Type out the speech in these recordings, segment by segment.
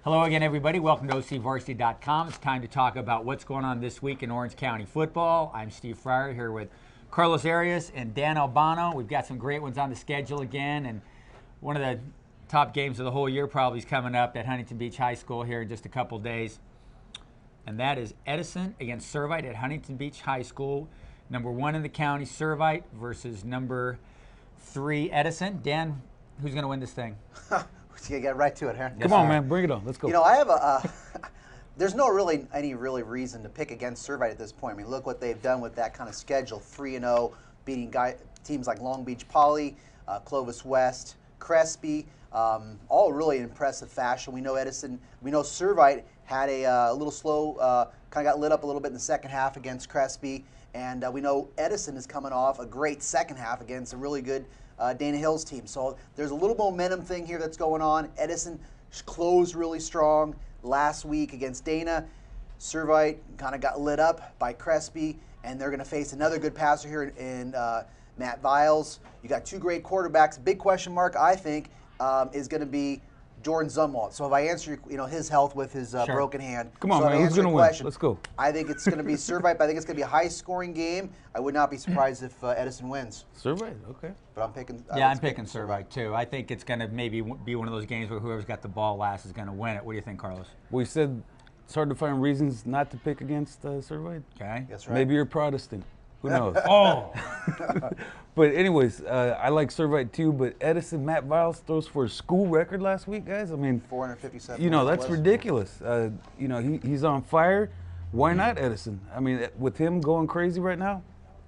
Hello again, everybody. Welcome to OCVarsity.com. It's time to talk about what's going on this week in Orange County football. I'm Steve Fryer here with Carlos Arias and Dan Albano. We've got some great ones on the schedule again, and one of the top games of the whole year probably is coming up at Huntington Beach High School here in just a couple days, and that is Edison against Servite at Huntington Beach High School. Number 1 in the county, Servite, versus number 3, Edison. Dan, who's going to win this thing? You get right to it, huh? Come on, man, bring it on. Let's go. You know, I have there's no any reason to pick against Servite at this point. I mean, look what they've done with that kind of schedule: 3-0, beating teams like Long Beach Poly, Clovis West, Crespi, all really impressive fashion. We know Edison, we know Servite had a little slow, kind of got lit up a little bit in the second half against Crespi, and we know Edison is coming off a great second half against a really good Dana Hills team. So there's a little momentum thing here that's going on. Edison closed really strong last week against Dana. Servite kind of got lit up by Crespi, and they're going to face another good passer here in Matt Viles. You got 2 great quarterbacks. Big question mark, I think, is going to be Jordan Zumwalt. So if I answer his health with his broken hand. Come on, so man, who's going to win? Let's go. I think it's going to be Servite, but I think it's going to be a high-scoring game. I would not be surprised if Edison wins. Servite, okay. But I'm picking. I'm picking Servite too. I think it's going to maybe be one of those games where whoever's got the ball last is going to win it. What do you think, Carlos? We said it's hard to find reasons not to pick against Servite. Okay. That's right. Maybe you're Protestant. Who knows? Oh. But anyways, I like Servite too, but Edison, Matt Viles throws for a school record last week, guys. I mean, 457. That's ridiculous. He's on fire. Why not Edison? I mean, with him going crazy right now,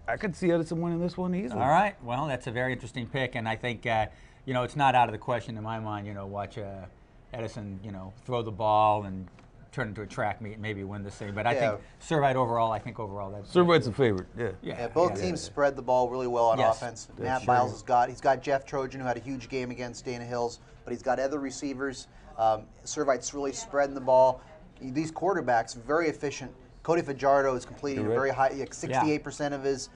I could see Edison winning this one easily. All right. Well, that's a very interesting pick, and I think, it's not out of the question in my mind, watch Edison, throw the ball and turn into a track meet and maybe win this thing. But I think Servite overall, that's Servite's a favorite. Yeah, both teams spread the ball really well on offense. Matt Viles he's got Jeff Trojan, who had a huge game against Dana Hills, but he's got other receivers. Servite's really spreading the ball. These quarterbacks very efficient. Cody Fajardo is completing a very high, 68% of his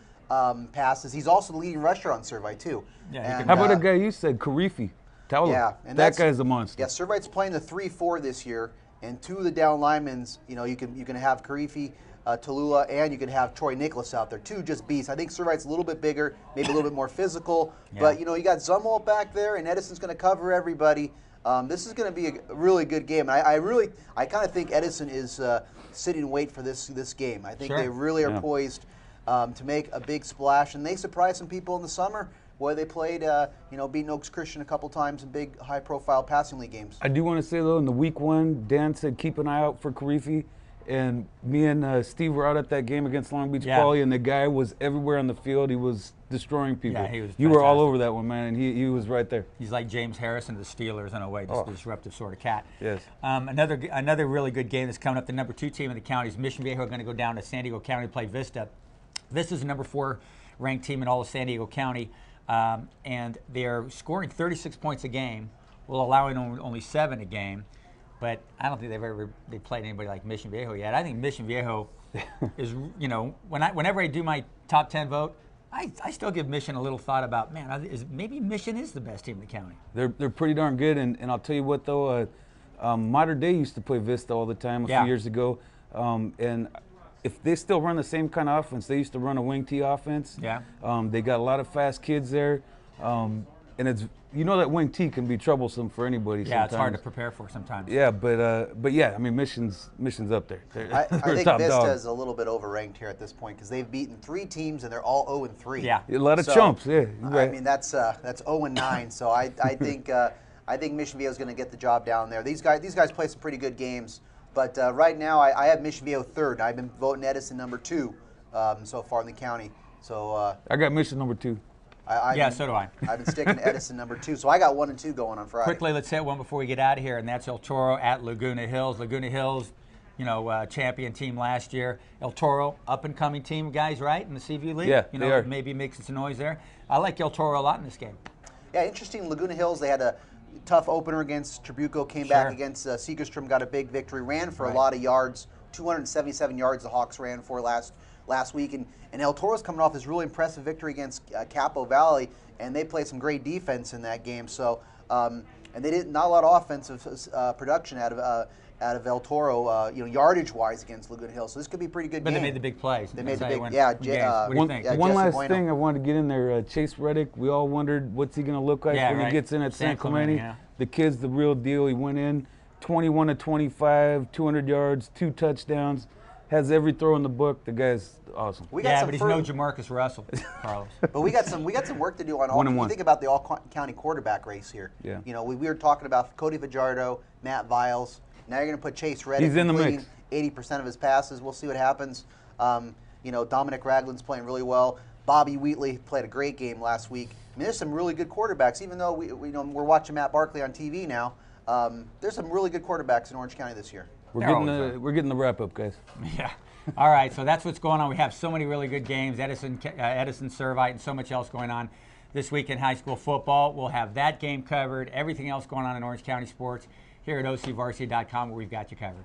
passes. He's also the leading rusher on Servite too. Yeah. How about a guy you said, Karifi? And that guy's a monster. Yeah, Servite's playing the 3-4 this year. And 2 of the down linemen, you can have Karifi, Tallulah, and you can have Troy Nicholas out there. 2 just beasts. I think Servite's a little bit bigger, maybe a little bit more physical. Yeah. But, you got Zumwalt back there, and Edison's going to cover everybody. This is going to be a really good game. And I kind of think Edison is sitting in wait for this game. I think they really are poised to make a big splash. And they surprised some people in the summer where they played, beating Oaks Christian a couple times in big, high-profile passing league games. I do want to say, though, in the week 1, Dan said keep an eye out for Karifi, and me and Steve were out at that game against Long Beach Poly, and the guy was everywhere on the field. He was destroying people. Yeah, he was You were all over that one, man, and he was right there. He's like James Harrison of the Steelers in a way, just a disruptive sort of cat. Yes. Another really good game that's coming up. The number 2 team in the county is Mission Viejo, going to go down to San Diego County to play Vista. Vista's the number 4 ranked team in all of San Diego County. And they're scoring 36 points a game, while allowing only 7 a game. But I don't think they played anybody like Mission Viejo yet. I think Mission Viejo is, whenever I do my top 10 vote, I still give Mission a little thought about, maybe Mission is the best team in the county. They're pretty darn good, and I'll tell you what, though, Modern Day used to play Vista all the time a few years ago, and if they still run the same kind of offense, they used to run a wing T offense. Yeah. They got a lot of fast kids there, and it's that wing T can be troublesome for anybody. Yeah, sometimes. It's hard to prepare for sometimes. Yeah, but yeah, I mean Mission's up there. I think Vista is a little bit overranked here at this point because they've beaten 3 teams and they're all 0-3. Yeah, a lot of chumps. Yeah, right. I mean that's 0-9. So I think Mission Viejo is going to get the job down there. These guys play some pretty good games. But right now, I have Mission Viejo 3rd. I've been voting Edison number 2 so far in the county. So I got Mission number 2. So do I. I've been sticking to Edison number 2. So I got 1 and 2 going on Friday. Quickly, let's hit one before we get out of here, and that's El Toro at Laguna Hills. Laguna Hills, champion team last year. El Toro, up-and-coming team, guys, right, in the CV League? Yeah, they are. Maybe making some noise there. I like El Toro a lot in this game. Yeah, interesting. Laguna Hills, they had a tough opener against Trabuco, came back against Segerstrom, got a big victory, ran for a lot of yards, 277 yards the Hawks ran for last week. And El Toro's coming off this really impressive victory against Capo Valley, and they played some great defense in that game. So and they did not a lot of offensive production out of El Toro, yardage-wise against Laguna Hill. So this could be a pretty good game. But they made the big plays. They made the big, what do you think? One last thing I wanted to get in there. Chase Reddick, we all wondered what's he going to look like when he gets in at San Clemente. Yeah. The kid's the real deal. He went in 21 to 25, 200 yards, 2 touchdowns. Has every throw in the book. The guy's awesome. But he's no Jamarcus Russell, Carlos. But we got some work to do on all. You think about the all-county quarterback race here. Yeah. We were talking about Cody Fajardo, Matt Viles. Now you're going to put Chase Reddick. He's in the mix. 80% of his passes. We'll see what happens. Dominic Ragland's playing really well. Bobby Wheatley played a great game last week. I mean, there's some really good quarterbacks. Even though we're watching Matt Barkley on TV now, there's some really good quarterbacks in Orange County this year. We're getting the wrap up, guys. Yeah. All right. So that's what's going on. We have so many really good games. Edison, Servite, and so much else going on this week in high school football. We'll have that game covered. Everything else going on in Orange County sports here at OCVarsity.com, where we've got you covered.